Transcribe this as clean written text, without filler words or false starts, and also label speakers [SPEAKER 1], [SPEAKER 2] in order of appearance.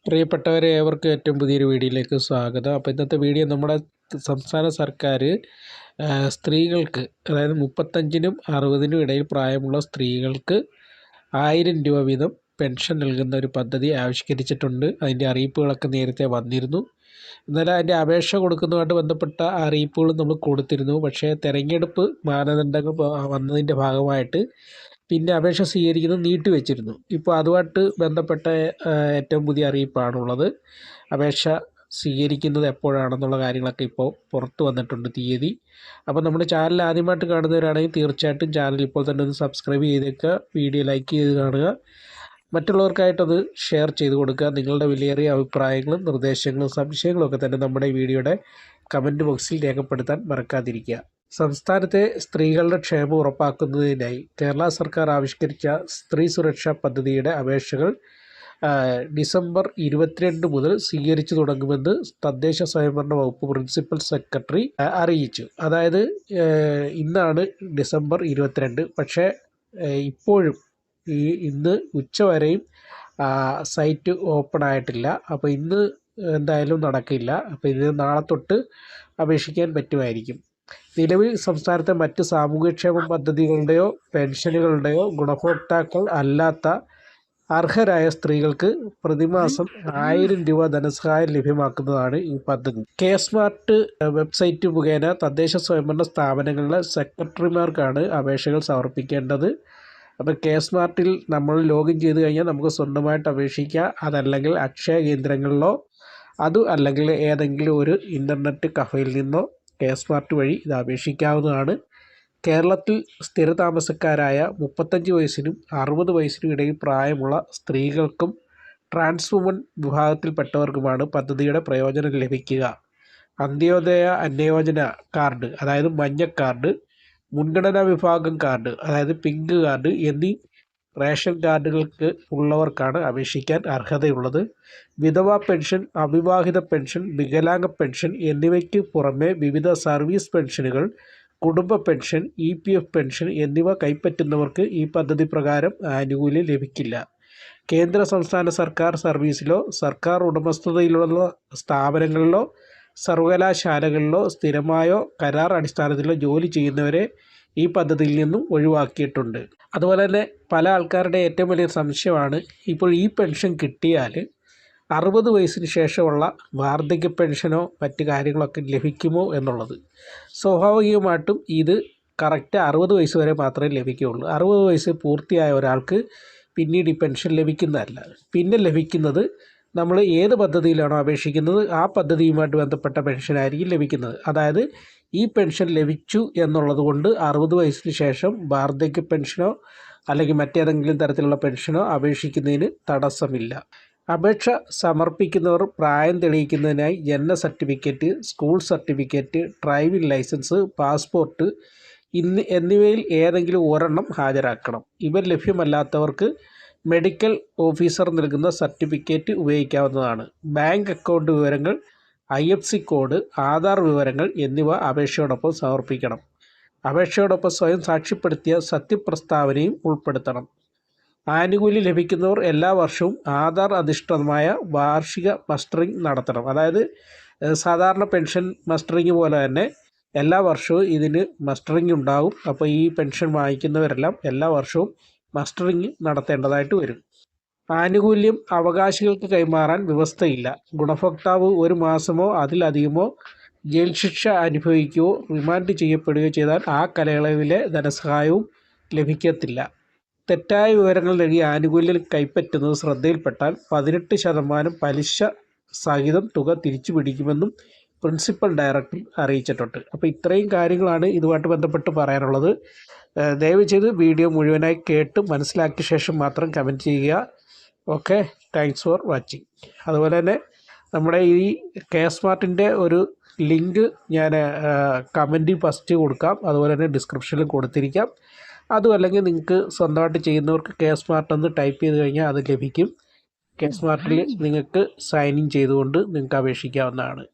[SPEAKER 1] പ്രിയപ്പെട്ടവരെ, ഏവർക്കും ഏറ്റവും പുതിയൊരു വീഡിയോയിലേക്ക് സ്വാഗതം. അപ്പോൾ ഇന്നത്തെ വീഡിയോ നമ്മുടെ സംസ്ഥാന സർക്കാർ സ്ത്രീകൾക്ക്, അതായത് 35നും 60നും ഇടയിൽ പ്രായമുള്ള സ്ത്രീകൾക്ക് 1000 രൂപ വീതം പെൻഷൻ നൽകുന്ന ഒരു പദ്ധതി ആവിഷ്കരിച്ചിട്ടുണ്ട്. അതിൻ്റെ അറിയിപ്പുകളൊക്കെ നേരത്തെ വന്നിരുന്നു. എന്നാലും അതിൻ്റെ അപേക്ഷ കൊടുക്കുന്നതുമായിട്ട് ബന്ധപ്പെട്ട അറിയിപ്പുകളും നമ്മൾ കൊടുത്തിരുന്നു. പക്ഷേ തെരഞ്ഞെടുപ്പ് മാനദണ്ഡങ്ങൾ വന്നതിൻ്റെ ഭാഗമായിട്ട് പിന്നെ അപേക്ഷ സ്വീകരിക്കുന്നത് നീട്ടിവെച്ചിരുന്നു. ഇപ്പോൾ അതുമായിട്ട് ബന്ധപ്പെട്ട ഏറ്റവും പുതിയ അറിയിപ്പാണുള്ളത്. അപേക്ഷ സ്വീകരിക്കുന്നത് എപ്പോഴാണെന്നുള്ള കാര്യങ്ങളൊക്കെ ഇപ്പോൾ പുറത്ത് വന്നിട്ടുണ്ട്, തീയതി. അപ്പോൾ നമ്മുടെ ചാനൽ ആദ്യമായിട്ട് കാണുന്നവരാണെങ്കിൽ തീർച്ചയായിട്ടും ചാനൽ ഇപ്പോൾ തന്നെ ഒന്ന് സബ്സ്ക്രൈബ് ചെയ്തേക്കുക, വീഡിയോ ലൈക്ക് ചെയ്ത് കാണുക, മറ്റുള്ളവർക്കായിട്ടത് ഷെയർ ചെയ്ത് കൊടുക്കുക. നിങ്ങളുടെ വിലയേറിയ അഭിപ്രായങ്ങളും നിർദ്ദേശങ്ങളും സംശയങ്ങളും ഒക്കെ തന്നെ നമ്മുടെ വീഡിയോയുടെ കമൻറ്റ് ബോക്സിൽ രേഖപ്പെടുത്താൻ മറക്കാതിരിക്കുക. സംസ്ഥാനത്തെ സ്ത്രീകളുടെ ക്ഷേമം ഉറപ്പാക്കുന്നതിനായി കേരള സർക്കാർ ആവിഷ്കരിച്ച സ്ത്രീ സുരക്ഷാ പദ്ധതിയുടെ അപേക്ഷകൾ ഡിസംബർ 22 മുതൽ സ്വീകരിച്ചു തുടങ്ങുമെന്ന് തദ്ദേശ സ്വയംഭരണ വകുപ്പ് പ്രിൻസിപ്പൽ സെക്രട്ടറി അറിയിച്ചു. അതായത് ഇന്നാണ് ഡിസംബർ 22, പക്ഷേ ഇപ്പോഴും ഇന്ന് ഉച്ചവരെയും സൈറ്റ് ഓപ്പൺ ആയിട്ടില്ല. അപ്പോൾ ഇന്ന് എന്തായാലും നടക്കില്ല. അപ്പോൾ ഇത് നാളെ തൊട്ട് അപേക്ഷിക്കാൻ പറ്റുമായിരിക്കും. നിലവിൽ സംസ്ഥാനത്തെ മറ്റ് സാമൂഹ്യക്ഷേമ പദ്ധതികളുടെയോ പെൻഷനുകളുടെയോ ഗുണഭോക്താക്കൾ അല്ലാത്ത അർഹരായ സ്ത്രീകൾക്ക് പ്രതിമാസം 1000 രൂപ ധനസഹായം ലഭ്യമാക്കുന്നതാണ് ഈ പദ്ധതി. കെ സ്മാർട്ട് വെബ്സൈറ്റ് മുഖേന തദ്ദേശ സ്വയംഭരണ സ്ഥാപനങ്ങളിലെ സെക്രട്ടറിമാർക്കാണ് അപേക്ഷകൾ സമർപ്പിക്കേണ്ടത്. അപ്പോൾ കെ സ്മാർട്ടിൽ നമ്മൾ ലോഗിൻ ചെയ്ത് കഴിഞ്ഞാൽ നമുക്ക് സ്വന്തമായിട്ട് അപേക്ഷിക്കാം. അതല്ലെങ്കിൽ അക്ഷയ കേന്ദ്രങ്ങളിലോ അല്ലെങ്കിൽ ഏതെങ്കിലും ഒരു ഇൻ്റർനെറ്റ് കഫയിൽ നിന്നോ കെ സ്മാർട്ട് വഴി ഇത് അപേക്ഷിക്കാവുന്നതാണ്. കേരളത്തിൽ സ്ഥിരതാമസക്കാരായ 35 വയസ്സിനും 60 വയസ്സിനും ഇടയിൽ പ്രായമുള്ള സ്ത്രീകൾക്കും ട്രാൻസ് വുമൺ വിഭാഗത്തിൽപ്പെട്ടവർക്കുമാണ് പദ്ധതിയുടെ പ്രയോജനം ലഭിക്കുക. അന്ത്യോദയ അന്നയോജന കാർഡ്, അതായത് മഞ്ഞ കാർഡ്, മുൻഗണനാ വിഭാഗം കാർഡ്, അതായത് പിങ്ക് കാർഡ് എന്നീ റേഷൻ കാർഡുകൾക്ക് ഉള്ളവർക്കാണ് അപേക്ഷിക്കാൻ അർഹതയുള്ളത്. വിധവാ പെൻഷൻ, അവിവാഹിത പെൻഷൻ, വികലാംഗ പെൻഷൻ എന്നിവയ്ക്ക് പുറമെ വിവിധ സർവീസ് പെൻഷനുകൾ, കുടുംബ പെൻഷൻ, EPF പെൻഷൻ എന്നിവ കൈപ്പറ്റുന്നവർക്ക് ഈ പദ്ധതി പ്രകാരം ആനുകൂല്യം ലഭിക്കില്ല. കേന്ദ്ര സംസ്ഥാന സർക്കാർ സർവീസിലോ സർക്കാർ ഉടമസ്ഥതയിലുള്ള സ്ഥാപനങ്ങളിലോ സർവകലാശാലകളിലോ സ്ഥിരമായോ കരാർ അടിസ്ഥാനത്തിലോ ജോലി ചെയ്യുന്നവരെ ഈ പദ്ധതിയിൽ നിന്നും ഒഴിവാക്കിയിട്ടുണ്ട്. അതുപോലെ തന്നെ പല ആൾക്കാരുടെ ഏറ്റവും വലിയ സംശയമാണ്, ഇപ്പോൾ ഈ പെൻഷൻ കിട്ടിയാൽ 60 വയസ്സിന് ശേഷമുള്ള വാർദ്ധക്യ പെൻഷനോ മറ്റ് കാര്യങ്ങളൊക്കെ ലഭിക്കുമോ എന്നുള്ളത്. സ്വാഭാവികമായിട്ടും ഇത് കറക്റ്റ് 60 വയസ്സ് വരെ മാത്രമേ ലഭിക്കുകയുള്ളൂ. 60 വയസ്സ് പൂർത്തിയായ ഒരാൾക്ക് പിന്നീട് ഈ പെൻഷൻ ലഭിക്കുന്നതല്ല. പിന്നെ ലഭിക്കുന്നത് നമ്മൾ ഏത് പദ്ധതിയിലാണോ അപേക്ഷിക്കുന്നത് ആ പദ്ധതിയുമായിട്ട് ബന്ധപ്പെട്ട പെൻഷനായിരിക്കും ലഭിക്കുന്നത്. അതായത് ഈ പെൻഷൻ ലഭിച്ചു എന്നുള്ളത് കൊണ്ട് 60 വയസ്സിന് ശേഷം വാർദ്ധക്യ പെൻഷനോ അല്ലെങ്കിൽ മറ്റേതെങ്കിലും തരത്തിലുള്ള പെൻഷനോ അപേക്ഷിക്കുന്നതിന് തടസ്സമില്ല. അപേക്ഷ സമർപ്പിക്കുന്നവർ പ്രായം തെളിയിക്കുന്നതിനായി ജനന certificate, school certificate, driving licence, passport എന്നിവയിൽ ഏതെങ്കിലും ഒരെണ്ണം ഹാജരാക്കണം. ഇവ ലഭ്യമല്ലാത്തവർക്ക് മെഡിക്കൽ ഓഫീസർ നൽകുന്ന സർട്ടിഫിക്കറ്റ് ഉപയോഗിക്കാവുന്നതാണ്. ബാങ്ക് അക്കൗണ്ട് വിവരങ്ങൾ, IFSC കോഡ്, ആധാർ വിവരങ്ങൾ എന്നിവ അപേക്ഷയോടൊപ്പം സമർപ്പിക്കണം. അപേക്ഷയോടൊപ്പം സ്വയം സാക്ഷ്യപ്പെടുത്തിയ സത്യപ്രസ്താവനയും ഉൾപ്പെടുത്തണം. ആനുകൂല്യം ലഭിക്കുന്നവർ എല്ലാ വർഷവും ആധാർ അധിഷ്ഠിതമായ വാർഷിക മസ്റ്ററിംഗ് നടത്തണം. അതായത് സാധാരണ പെൻഷൻ മസ്റ്ററിംഗ് പോലെ തന്നെ എല്ലാ വർഷവും ഇതിന് മസ്റ്ററിംഗ് ഉണ്ടാകും. അപ്പോൾ ഈ പെൻഷൻ വാങ്ങിക്കുന്നവരെല്ലാം എല്ലാ വർഷവും മസ്റ്ററിംഗ് നടത്തേണ്ടതായിട്ട് വരും. ആനുകൂല്യം അവകാശികൾക്ക് കൈമാറാൻ വ്യവസ്ഥയില്ല. ഗുണഭോക്താവ് 1 മാസമോ അതിലധികമോ ജയിൽ ശിക്ഷ അനുഭവിക്കുകയോ റിമാൻഡ് ചെയ്യപ്പെടുകയോ ചെയ്താൽ ആ കാലയളവിലെ ധനസഹായവും ലഭിക്കത്തില്ല. തെറ്റായ വിവരങ്ങൾ നൽകി ആനുകൂല്യം കൈപ്പറ്റുന്നത് ശ്രദ്ധയിൽപ്പെട്ടാൽ 18% പലിശ സഹിതം തുക തിരിച്ചു പിടിക്കുമെന്നും പ്രിൻസിപ്പൽ ഡയറക്ടർ അറിയിച്ചിട്ടുണ്ട്. അപ്പോൾ ഇത്രയും കാര്യങ്ങളാണ് ഇതുമായിട്ട് ബന്ധപ്പെട്ട് പറയാനുള്ളത്. ദയവ് ചെയ്ത് വീഡിയോ മുഴുവനായി കേട്ട് മനസ്സിലാക്കിയ ശേഷം മാത്രം കമൻറ്റ് ചെയ്യുക. Okay, thanks for watching. അതുപോലെ തന്നെ നമ്മുടെ ഈ കെ സ്മാർട്ടിൻ്റെ ഒരു ലിങ്ക് ഞാൻ കമൻറ്റിൽ ഫസ്റ്റ് കൊടുക്കാം, അതുപോലെ തന്നെ ഡിസ്ക്രിപ്ഷനിൽ കൊടുത്തിരിക്കാം. അതും അല്ലെങ്കിൽ നിങ്ങൾക്ക് സ്വന്തമായിട്ട് ചെയ്യുന്നവർക്ക് കെ സ്മാർട്ട് എന്ന് ടൈപ്പ് ചെയ്ത് കഴിഞ്ഞാൽ അത് ലഭിക്കും. കെ സ്മാർട്ടിൽ നിങ്ങൾക്ക് സൈൻ ഇൻ ചെയ്തുകൊണ്ട് നിങ്ങൾക്ക് അപേക്ഷിക്കാവുന്നതാണ്.